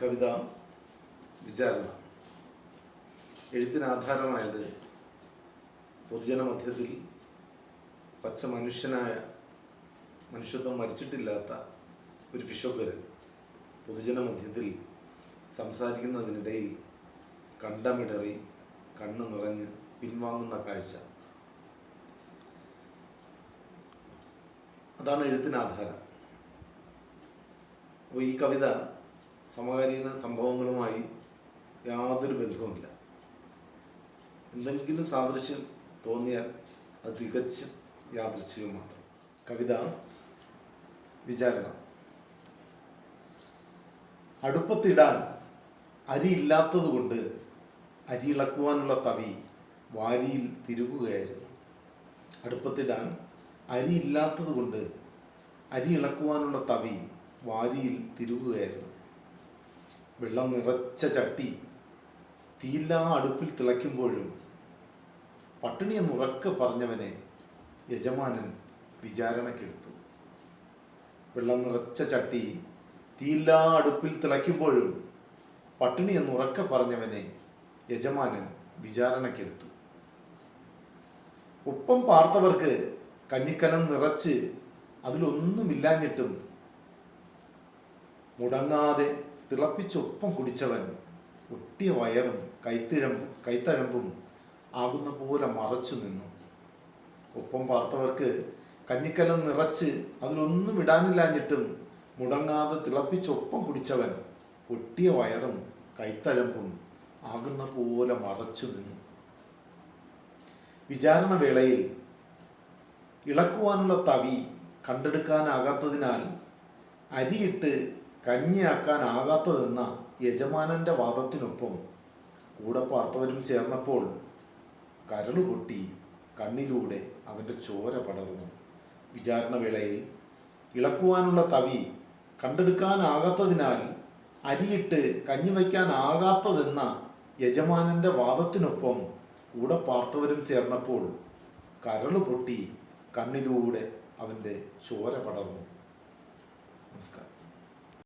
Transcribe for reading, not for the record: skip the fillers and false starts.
കവിത വിചാരണ. എഴുത്തിനാധാരമായത് പൊതുജനമധ്യത്തിൽ പച്ച മനുഷ്യനായ, മനുഷ്യത്വം മരിച്ചിട്ടില്ലാത്ത ഒരു ഫിഷോഗരൻ പൊതുജനമധ്യത്തിൽ സംസാരിക്കുന്നതിനിടയിൽ കണ്ടമിടറി കണ്ണു നിറഞ്ഞ് പിൻവാങ്ങുന്ന കാഴ്ച. അതാണ് എഴുത്തിനാധാരം. അപ്പോൾ ഈ കവിത സമകാലീന സംഭവങ്ങളുമായി യാതൊരു ബന്ധവുമില്ല. എന്തെങ്കിലും സാദൃശ്യം തോന്നിയാൽ അത് തികച്ചും യാദൃശ്ചികം മാത്രം. കവിത വിചാരണ. അടുപ്പത്തിടാൻ അരിയില്ലാത്തത് കൊണ്ട് അരി ഇളക്കുവാനുള്ള തവി വാരിയിൽ തിരുകുകയായിരുന്നു. അടുപ്പത്തിടാൻ അരിയില്ലാത്തത് കൊണ്ട് അരി ഇളക്കുവാനുള്ള തവി വാരിയിൽ തിരുകുകയായിരുന്നു. വെള്ളം നിറച്ച ചട്ടി തീയില്ലാ അടുപ്പിൽ തിളയ്ക്കുമ്പോഴും പട്ടിണിയെന്നുറക്കെ പറഞ്ഞവനെ യജമാനൻ വിചാരണക്കെടുത്തു. വെള്ളം നിറച്ച ചട്ടി തീയില്ലാ അടുപ്പിൽ തിളയ്ക്കുമ്പോഴും പട്ടിണിയെന്നുറക്കെ പറഞ്ഞവനെ യജമാനൻ വിചാരണക്കെടുത്തു. ഒപ്പം പാർത്തവർക്ക് കഞ്ഞിക്കലം നിറച്ച് അതിലൊന്നുമില്ലാഞ്ഞിട്ടും മുടങ്ങാതെ തിളപ്പിച്ചൊപ്പം കുടിച്ചവൻ ഒട്ടിയ വയറും കൈത്തഴമ്പും ആകുന്ന പോലെ മറച്ചു നിന്നു. ഒപ്പം പാർത്തവർക്ക് കഞ്ഞിക്കലം നിറച്ച് അതിലൊന്നും ഇടാനില്ലാഞ്ഞിട്ടും മുടങ്ങാതെ തിളപ്പിച്ചൊപ്പം കുടിച്ചവൻ ഒട്ടിയ വയറും കൈത്തഴമ്പും ആകുന്ന പോലെ മറച്ചു നിന്നു. വിചാരണ വേളയിൽ ഇളക്കുവാനുള്ള തവി കണ്ടെടുക്കാനാകാത്തതിനാൽ അരിയിട്ട് കഞ്ഞിയാക്കാനാകാത്തതെന്ന യജമാനൻ്റെ വാദത്തിനൊപ്പം കൂടെ പാർത്തവരും ചേർന്നപ്പോൾ കരളുപൊട്ടി കണ്ണിലൂടെ അവൻ്റെ ചോര പടർന്നു. വിചാരണ വേളയിൽ ഇളക്കുവാനുള്ള തവി കണ്ടെടുക്കാനാകാത്തതിനാൽ അരിയിട്ട് കഞ്ഞി വയ്ക്കാനാകാത്തതെന്ന യജമാനൻ്റെ വാദത്തിനൊപ്പം കൂടെ പാർത്തവരും ചേർന്നപ്പോൾ കരളുപൊട്ടി കണ്ണിലൂടെ അവൻ്റെ ചോര പടർന്നു. നമസ്കാരം.